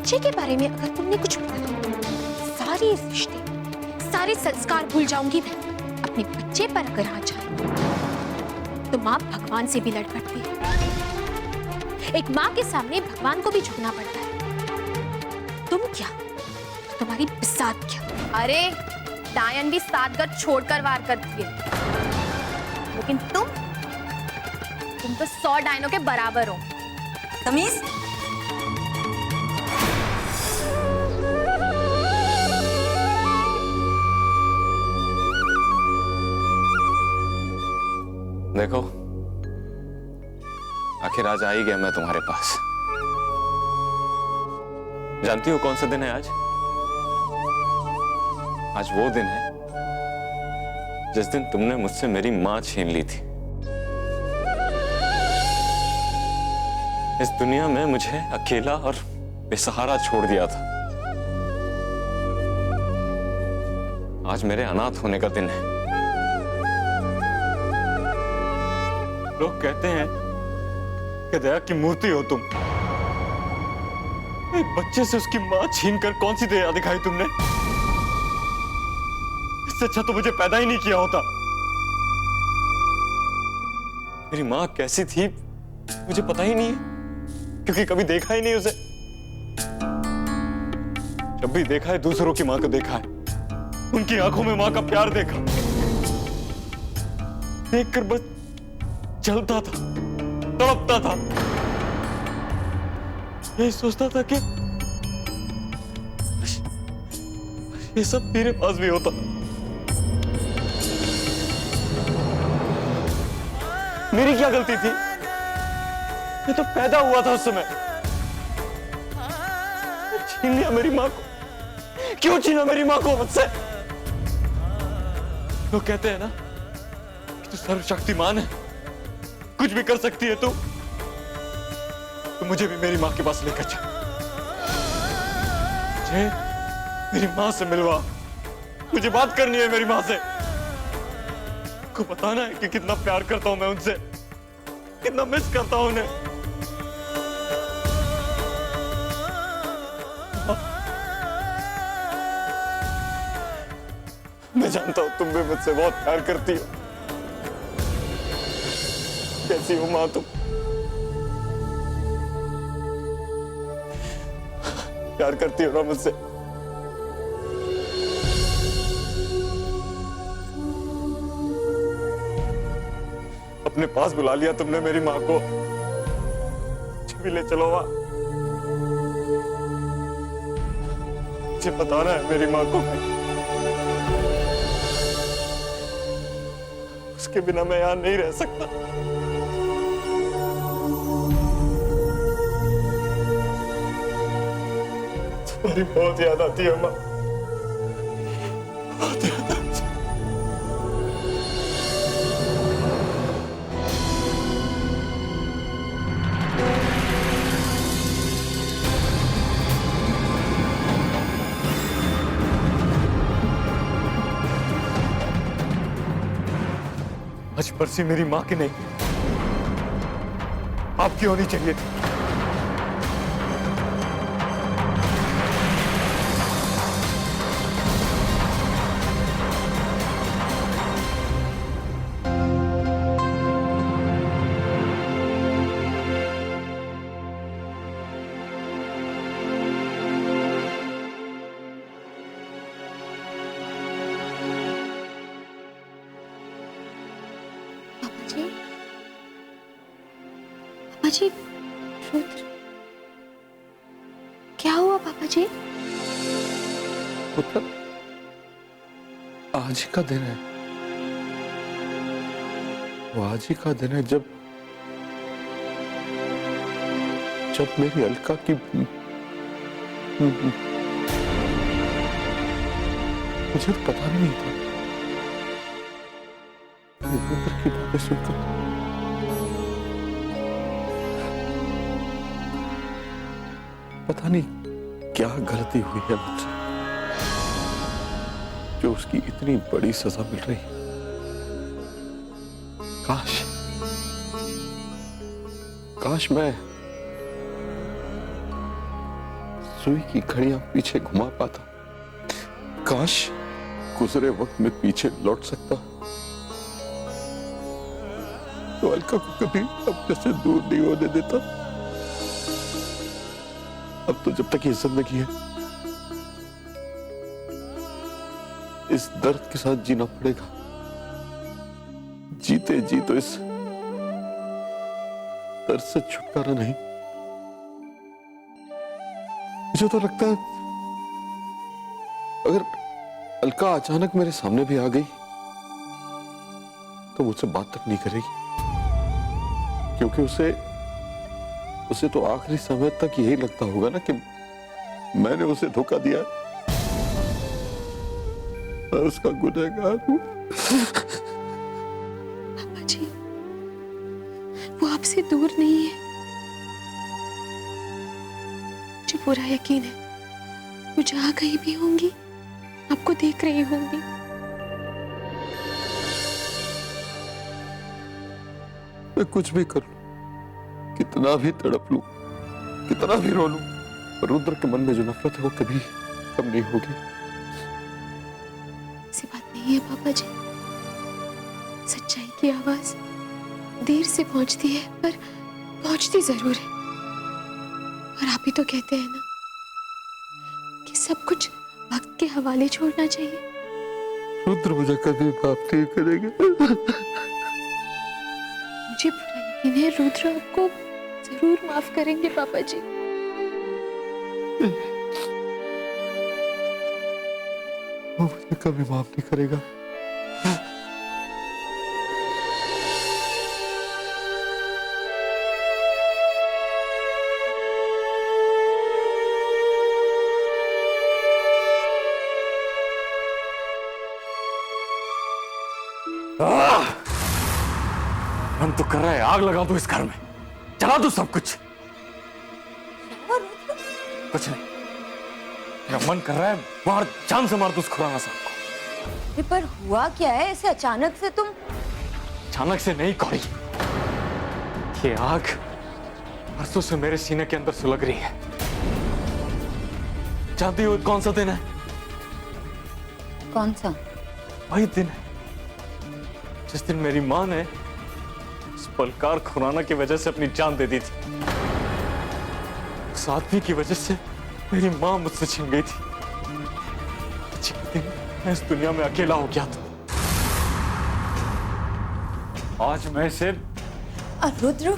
बच्चे के बारे में अगर तुमने कुछ बोला, सारे रिश्ते, सारे संस्कार भूल जाऊंगी मैं। अपने बच्चे पर अगर हाथ जाए तो माँ भगवान से भी लड़ पड़ती है। एक माँ के सामने भगवान को भी झुकना पड़ता है। तुम क्या, तुम्हारी बिसात क्या? अरे डायन भी 7 गज छोड़कर वार करती है, लेकिन तुम तो 100 डायनों के बराबर हो। तमीज। देखो, आखिर आज आ ही गया मैं तुम्हारे पास। जानती हो कौन सा दिन है आज? आज वो दिन है जिस दिन तुमने मुझसे मेरी मां छीन ली थी। इस दुनिया में मुझे अकेला और बेसहारा छोड़ दिया था। आज मेरे अनाथ होने का दिन है। लोग कहते हैं कि दया की मूर्ति हो तुम। एक बच्चे से उसकी मां छीनकर कौन सी दया दिखाई तुमने? इससे अच्छा तो मुझे पैदा ही नहीं किया होता। मेरी मां कैसी थी मुझे पता ही नहीं है, क्योंकि कभी देखा ही नहीं उसे। जब भी देखा है दूसरों की मां को देखा है, उनकी आंखों में मां का प्यार देखा। देखकर बस जलता था, तड़पता था। यही सोचता था कि ये सब मेरे पास भी होता। मेरी क्या गलती थी? मैं तो पैदा हुआ था उस समय। छीन लिया मेरी मां को। क्यों छीना मेरी मां को मुझसे? लोग कहते हैं ना कि तू सर्वशक्तिमान है, कुछ भी कर सकती है तू। तो मुझे भी मेरी मां के पास लेकर चल। मुझे मेरी मां से मिलवा। मुझे बात करनी है मेरी मां से। को बताना है कि कितना प्यार करता हूं मैं उनसे, कितना मिस करता हूं उन्हें। मैं जानता हूं तुम भी मुझसे बहुत प्यार करती हो। कैसी हो मां तुम? प्यार करती हो ना मुझसे? अपने पास बुला लिया तुमने मेरी मां को। भी ले चलो वहां। मुझे बताना है मेरी मां को। उसके बिना मैं यहां नहीं रह सकता। तुम्हारी बहुत याद आती है मां, बहुत याद आती है। आज बरसी मेरी मां की नहीं, आपकी होनी चाहिए थी। पापा जी, रुद्र, क्या हुआ पापा जी? मतलब आज ही का दिन है, वो आज ही का दिन है जब मेरी अलका की मुझे तो पता नहीं था। रुद्र की बातें सुनकर पता नहीं क्या गलती हुई है मुझसे जो उसकी इतनी बड़ी सजा मिल रही है। काश मैं सुई की घड़ियां पीछे घुमा पाता। काश गुजरे वक्त में पीछे लौट सकता तो अलका को कभी अपने से दूर नहीं होने देता। अब तो जब तक ये जिंदगी है इस दर्द के साथ जीना पड़ेगा। जीते जी तो इस दर्द से छुटकारा नहीं। मुझे तो लगता है अगर अलका अचानक मेरे सामने भी आ गई तो मुझसे बात तक नहीं करेगी, क्योंकि उसे तो आखिरी समय तक यही लगता होगा ना कि मैंने उसे धोखा दिया, मैं उसका गुनहगार हूं। पापा जी, वो आपसे दूर नहीं है। मुझे पूरा यकीन है वो जहां कहीं भी होंगी आपको देख रही होंगी। मैं कुछ भी कर लूं, कितना भी तड़प लूं, कितना भी रो लूं, रुद्र के मन में जो नफरत है वो कभी कम नहीं होगी। ऐसी बात नहीं है पापा जी। सच्चाई की आवाज देर से पहुंचती है पर पहुंचती जरूर है। और आप ही तो कहते हैं ना कि सब कुछ वक्त के हवाले छोड़ना चाहिए। रुद्र मुझे कभी माफ नहीं करेंगे। मुझे पूरा यकीन है रुद्र आपको जरूर माफ करेंगे पापा जी। वो मुझे कभी माफ नहीं करेगा। मन तो कर रहा है आग लगा दूं इस घर में, जला दूं सब कुछ। कुछ नहीं, मेरा मन कर रहा है मार, जान से मार दूं उस खुराना साहब को। पर हुआ क्या है ऐसे अचानक से तुम? अचानक से नहीं कौड़ी, ये आग बरसों से मेरे सीने के अंदर सुलग रही है। जानती हो कौन सा दिन है? कौन सा? वही दिन है जिस दिन मेरी माँ ने उस बलकार खुराना की वजह से अपनी जान दे दी थी। उस आदमी की वजह से मेरी माँ मुझसे छिन गई थी। जिस दिन मैं इस दुनिया में अकेला हो गया था, आज मैं इसे रुद्र,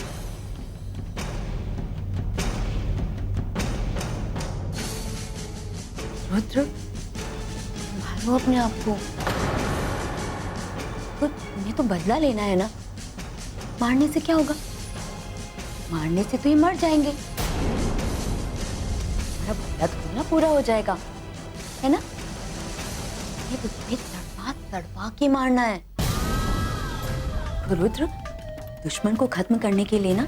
रुद्र मारो अपने आप को। तो तुम्हें तो बदला लेना है ना। मारने से क्या होगा? मारने से तो ये मर जाएंगे। हमारा बदला तो ना पूरा हो जाएगा, है ना? ये तो तुम्हें तड़पा तड़पा के मारना है। तो रुद्र, दुश्मन को खत्म करने के लिए ना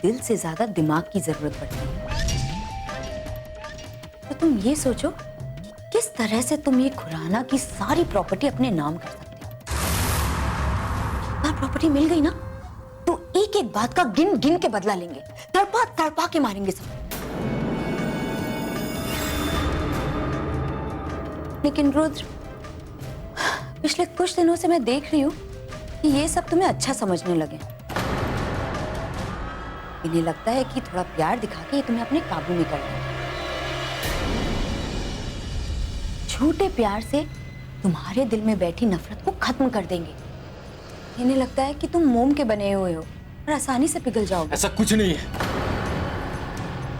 दिल से ज्यादा दिमाग की जरूरत पड़ती है। तो तुम ये सोचो कि किस तरह से तुम ये खुराना की सारी प्रॉपर्टी अपने नाम कर सकते हो। प्रॉपर्टी मिल गई ना तो एक एक बात का गिन गिन के बदला लेंगे, तड़पा तड़पा के मारेंगे सब। लेकिन रुद्र, पिछले कुछ दिनों से मैं देख रही हूं कि ये सब तुम्हें अच्छा समझने लगे। इन्हें लगता है कि थोड़ा प्यार दिखा के ये तुम्हें अपने काबू में कर लेंगे। झूठे प्यार से तुम्हारे दिल में बैठी नफरत को खत्म कर देंगे। इन्हें लगता है कि तुम मोम के बने हुए हो और आसानी से पिघल जाओगे। ऐसा कुछ नहीं है।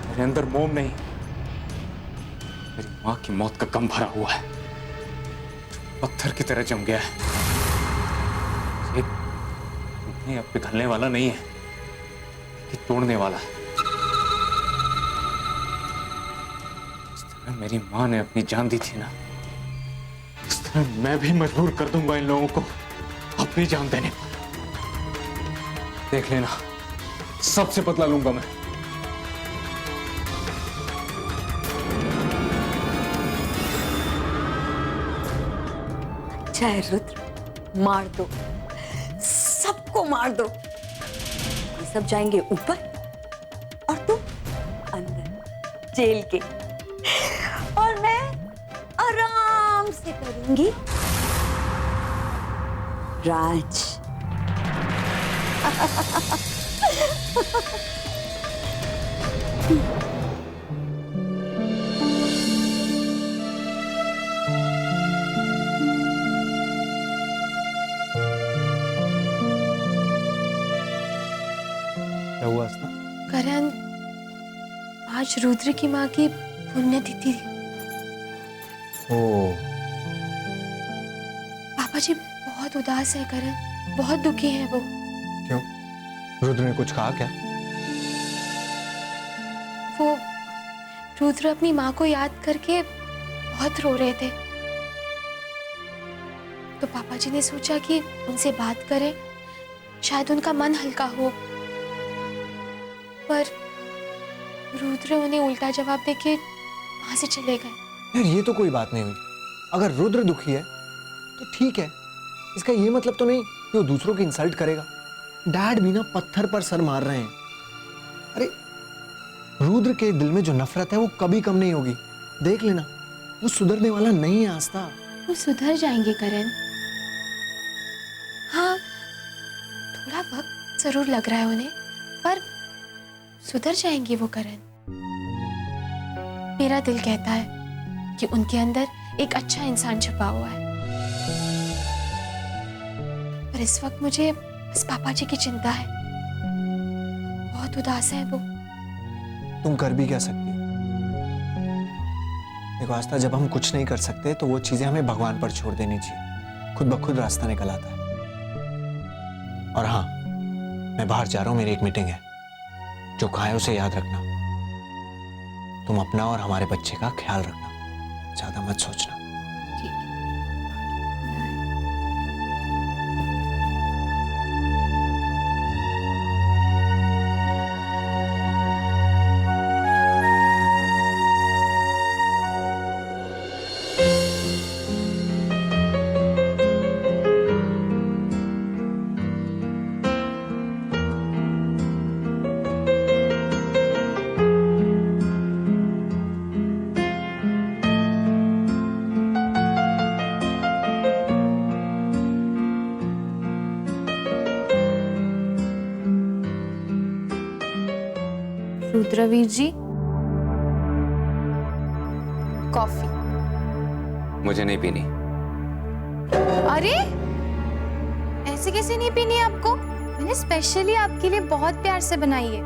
मेरे अंदर मोम नहीं, मेरी माँ की मौत का गम भरा हुआ है, पत्थर की तरह जम गया है। ये अब पिघलने वाला नहीं है, ये तोड़ने वाला है। जिस तरह मेरी माँ ने अपनी जान दी थी ना, इस तरह मैं भी मजबूर कर दूंगा इन लोगों को अपनी जान देने पर। देख लेना, सबसे बदला लूंगा मैं। चाहे रुद्र, मार दो, सबको मार दो। ये सब जाएंगे ऊपर और तुम अंदर जेल के, और मैं आराम से करूंगी राज। क्या हुआ आस्था? करण, आज रुद्र की माँ की पुण्यतिथि थी। ओ, पापा जी बहुत उदास है करण, बहुत दुखी है वो। क्यों? रुद्र ने कुछ कहा क्या? वो रुद्र अपनी माँ को याद करके बहुत रो रहे थे, तो पापा जी ने सोचा कि उनसे बात करें, शायद उनका मन हल्का हो। पर रुद्र उन्हें उल्टा जवाब देके वहां से चले गए। यार ये तो कोई बात नहीं हुई। अगर रुद्र दुखी है तो ठीक है, इसका ये मतलब तो नहीं कि वो दूसरों की इंसल्ट करेगा। डैड भी ना पत्थर पर सर मार रहे हैं। अरे रुद्र के दिल में जो नफरत है वो कभी कम नहीं होगी। देख लेना, वो सुधरने वाला नहीं है आस्था। वो सुधर जाएंगे करण। हाँ, थोड़ा वक्त जरूर लग रहा है उन्हें, पर सुधर जाएंगे वो करण। मेरा दिल कहता है कि उनके अंदर एक अच्छा इंसान छुपा हुआ है, पर इस वक्त मुझे बस पापा जी की चिंता है। बहुत उदास है वो। तुम कर भी क्या सकती हो? देखो आस्था, जब हम कुछ नहीं कर सकते तो वो चीजें हमें भगवान पर छोड़ देनी चाहिए। खुद ब खुद रास्ता निकल आता है। और हाँ, मैं बाहर जा रहा हूँ, मेरी एक मीटिंग है। जो कहा है उसे याद रखना। तुम अपना और हमारे बच्चे का ख्याल रखना, ज्यादा मत सोचना। रुद्रवीर जी, कॉफी। मुझे नहीं पीनी। अरे ऐसे कैसे नहीं पीनी है आपको? मैंने स्पेशली आपके लिए बहुत प्यार से बनाई है।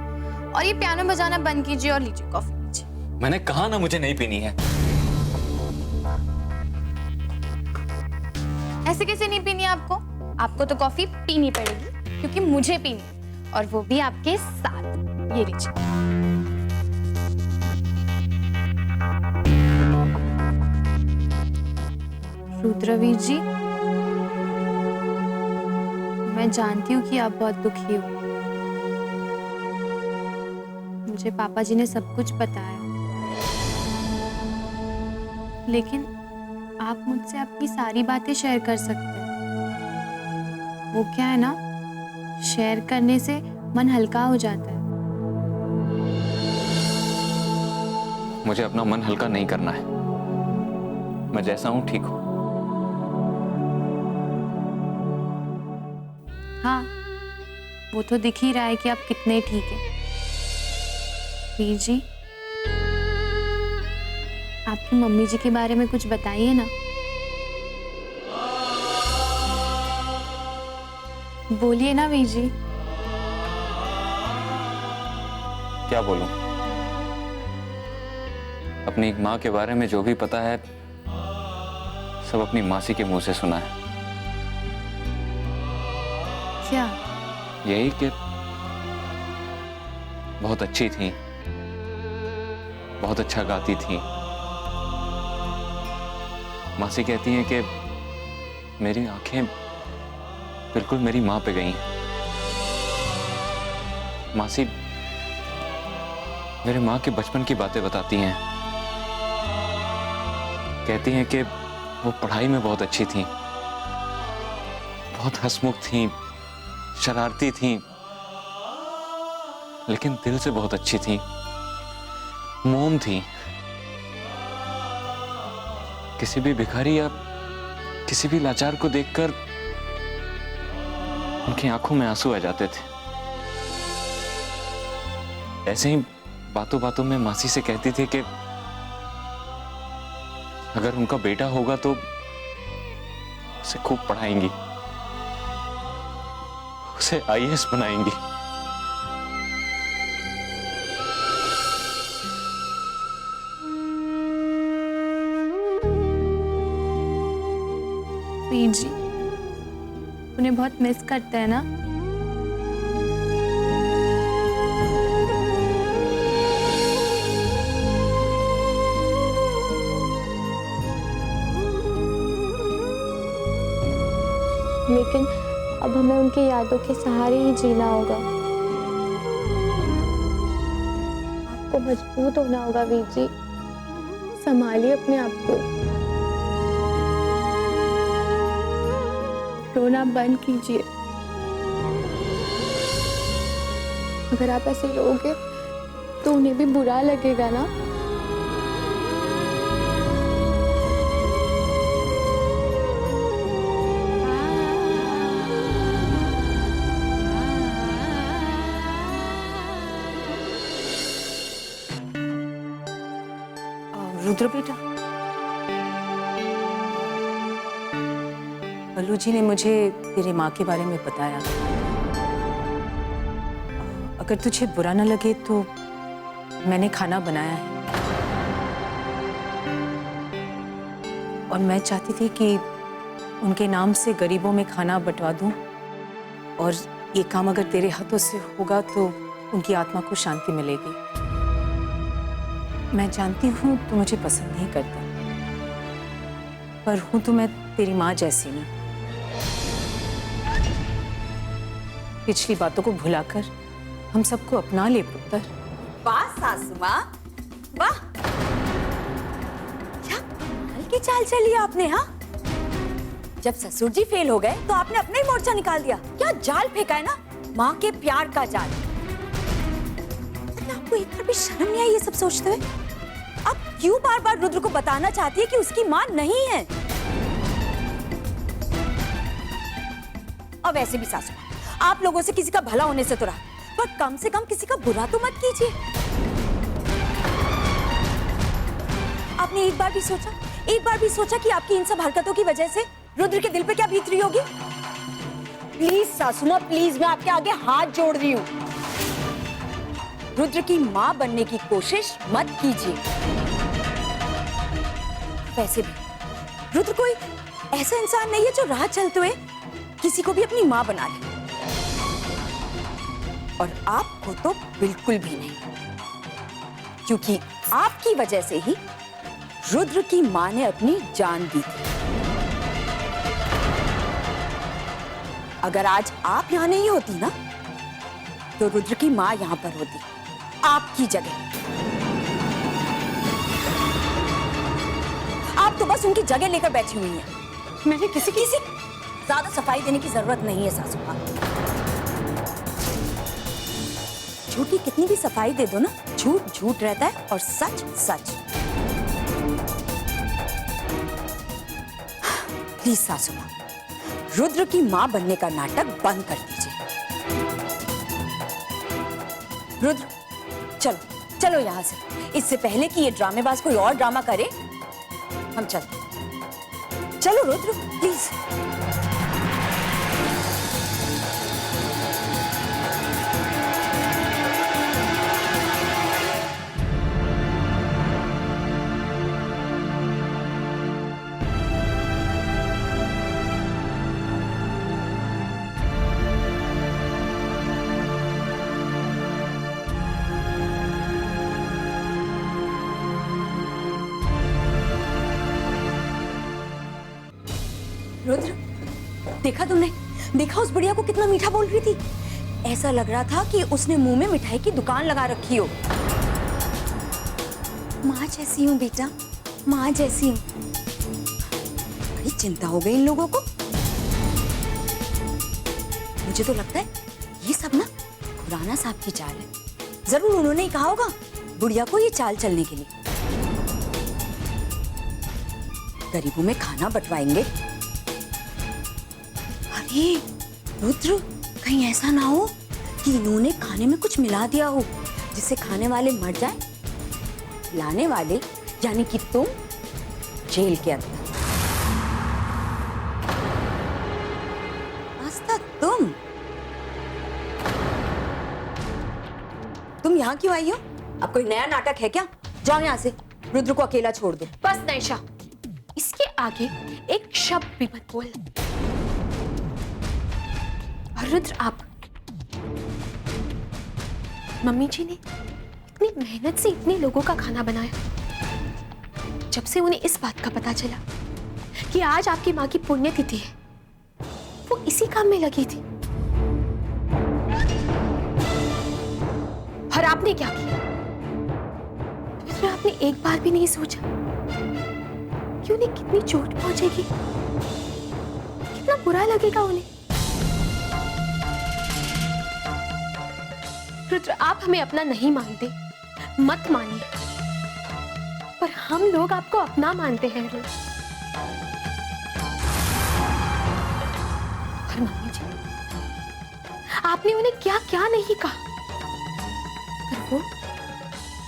और ये पियानो बजाना बंद कीजिए और लीजिए कॉफी लीजिए। मैंने कहा ना मुझे नहीं पीनी है। ऐसे कैसे नहीं पीनी है आपको? आपको तो कॉफी पीनी पड़ेगी क्योंकि मुझे पीनी है, और वो भी आपके साथ। ये लीजिए। रुद्रवीर जी, मैं जानती हूँ कि आप बहुत दुखी हो। मुझे पापा जी ने सब कुछ बताया, लेकिन आप मुझसे अपनी सारी बातें शेयर कर सकते हैं। वो क्या है ना, शेयर करने से मन हल्का हो जाता है। मुझे अपना मन हल्का नहीं करना है। मैं जैसा हूं ठीक हूं। हाँ, वो तो दिख ही रहा है कि आप कितने ठीक हैं। वीर जी, आपकी मम्मी जी के बारे में कुछ बताइए ना। बोलिए ना वीर जी। क्या बोलूं? अपनी एक माँ के बारे में जो भी पता है सब अपनी मासी के मुंह से सुना है। क्या? यही कि बहुत अच्छी थी, बहुत अच्छा गाती थी। मासी कहती हैं कि मेरी आंखें बिल्कुल मेरी माँ पे गई हैं। मासी मेरे माँ के बचपन की बातें बताती हैं। कहती हैं कि वो पढ़ाई में बहुत अच्छी थी, बहुत हंसमुख थी, शरारती थी, लेकिन दिल से बहुत अच्छी थी। मोम थी। किसी भी भिखारी या किसी भी लाचार को देखकर उनकी आंखों में आंसू आ जाते थे। ऐसे ही बातों बातों में मासी से कहती थी कि अगर उनका बेटा होगा तो उसे खूब पढ़ाएंगी, उसे आईएएस बनाएंगी। वीर जी उन्हें बहुत मिस करते हैं ना? लेकिन अब हमें उनकी यादों के सहारे ही जीना होगा। आपको मजबूत होना होगा वीर जी, संभालिए अपने आप को। रोना बंद कीजिए। अगर आप ऐसे रोगे तो उन्हें भी बुरा लगेगा ना। रुद्र बेटा, बल्लू जी ने मुझे तेरी माँ के बारे में बताया। अगर तुझे बुरा न लगे तो मैंने खाना बनाया है और मैं चाहती थी कि उनके नाम से गरीबों में खाना बंटवा दूं, और ये काम अगर तेरे हाथों से होगा तो उनकी आत्मा को शांति मिलेगी। मैं जानती हूँ तू मुझे पसंद नहीं करता, पर हूं तो मैं तेरी माँ जैसी ना। पिछली बातों को भुलाकर हम सबको अपना ले पुत्र। वाह सासू माँ, वाह, क्या कल की चाल चली आपने। हाँ, जब ससुर जी फेल हो गए तो आपने अपना ही मोर्चा निकाल दिया। क्या जाल फेंका है ना, माँ के प्यार का जाल। आपको एक बार भी शर्म नहीं आई ये सब सोचते हुए? आप क्यों बार बार रुद्र को बताना चाहती है कि उसकी माँ नहीं है? और वैसे भी सासू माँ, आप लोगों से किसी का भला होने से तो रहा, पर कम से कम किसी का बुरा तो मत कीजिए। आपने एक बार भी सोचा कि आपकी इन सब हरकतों की वजह से रुद्र के दिल पे क्या बीत रही होगी? प्लीज सासू माँ, प्लीज, मैं आपके आगे हाथ जोड़ रही हूँ, रुद्र की माँ बनने की कोशिश मत कीजिए। वैसे भी रुद्र कोई ऐसा इंसान नहीं है जो राह चलते हुए किसी को भी अपनी माँ बना ले, और आपको तो बिल्कुल भी नहीं, क्योंकि आपकी वजह से ही रुद्र की माँ ने अपनी जान दी थी। अगर आज आप यहां नहीं होती ना, तो रुद्र की माँ यहां पर होती, आपकी जगह। आप तो बस उनकी जगह लेकर बैठी हुई हैं। मैंने किसी ज्यादा सफाई देने की जरूरत नहीं है सासू माँ। झूठ की कितनी भी सफाई दे दो ना, झूठ झूठ रहता है और सच सच। प्लीज सासू माँ, रुद्र की माँ बनने का नाटक बंद कर दीजिए। रुद्र, चलो चलो यहां से, इससे पहले कि ये ड्रामेबाज कोई और ड्रामा करे, हम चलते। चलो रुद्र, प्लीज। रुद्र, देखा तुमने? देखा उस बुढ़िया को कितना मीठा बोल रही थी? ऐसा लग रहा था कि उसने मुंह में मिठाई की दुकान लगा रखी हो। माँ जैसी हूँ बेटा, माँ जैसी हूँ। बड़ी चिंता हो गई इन लोगों को। मुझे तो लगता है ये सब ना खुराना साहब की चाल है। जरूर उन्होंने ही कहा होगा बुढ़िया को ये चाल चलने के लिए। गरीबों में खाना बंटवाएंगे। अरे रुद्र, कहीं ऐसा ना हो कि इन्होंने खाने में कुछ मिला दिया हो जिससे खाने वाले मर जाए, लाने वाले यानी कि तुम जेल के अंदर। आस्था, तुम यहाँ क्यों आई हो? अब कोई नया नाटक है क्या? जाओ यहाँ से, रुद्र को अकेला छोड़ दो। बस नैशा, इसके आगे एक शब्द भी मत बोल। और रुद्र, आप, मम्मी जी ने इतनी मेहनत से इतने लोगों का खाना बनाया। जब से उन्हें इस बात का पता चला कि आज आपकी माँ की पुण्यतिथि है, वो इसी काम में लगी थी। और आपने क्या किया? रुद्र, आपने एक बार भी नहीं सोचा कि उन्हें कितनी चोट पहुंचेगी, कितना बुरा लगेगा उन्हें। रुद्र, आप हमें अपना नहीं मानते, मत मानिए, पर हम लोग आपको अपना मानते हैं रुद्र। और मम्मी जी, आपने उन्हें क्या क्या नहीं कहा, पर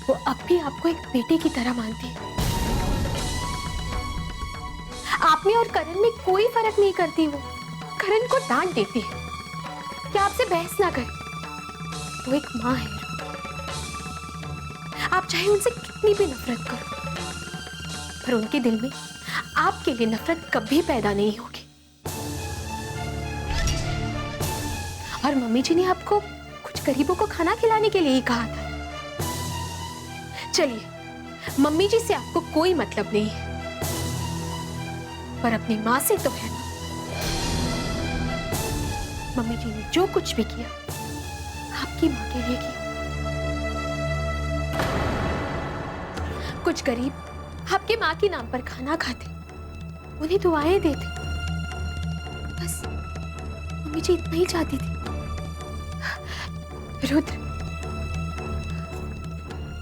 वो अब भी आपको एक बेटे की तरह मानती है। आप में और करण में कोई फर्क नहीं करती। वो करण को डांट देती है कि आपसे बहस ना करे। वो एक माँ है। आप चाहे उनसे कितनी भी नफरत करो, पर उनके दिल में आपके लिए नफरत कभी पैदा नहीं होगी। और मम्मी जी ने आपको कुछ गरीबों को खाना खिलाने के लिए ही कहा था। चलिए, मम्मी जी से आपको कोई मतलब नहीं है, पर अपनी माँ से तो है ना। मम्मी जी ने जो कुछ भी किया आपकी माँ के लिए किया। कुछ गरीब आपकी माँ के नाम पर खाना खाते, उन्हें दुआएं देते। बस मम्मी जी इतना ही चाहती थी। रुद्र,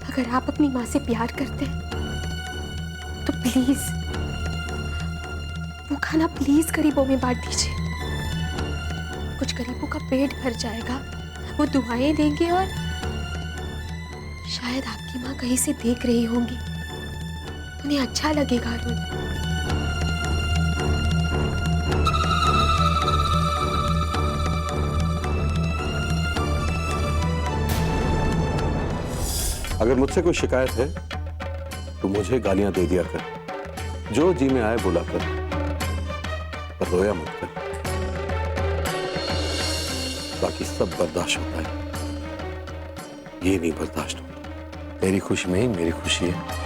अगर आप अपनी माँ से प्यार करते हैं तो प्लीज वो खाना प्लीज गरीबों में बांट दीजिए। कुछ गरीबों का पेट भर जाएगा, वो दुआएं देंगे और शायद आपकी माँ कहीं से देख रही होंगी, उन्हें अच्छा लगेगा। रुद्र, अगर मुझसे कोई शिकायत है तो मुझे गालियां दे दिया कर, जो जी में आए बोला कर, पर रोया मत कर। बाकी सब बर्दाश्त होता है, ये नहीं बर्दाश्त होता। तेरी खुशी में ही मेरी खुशी है।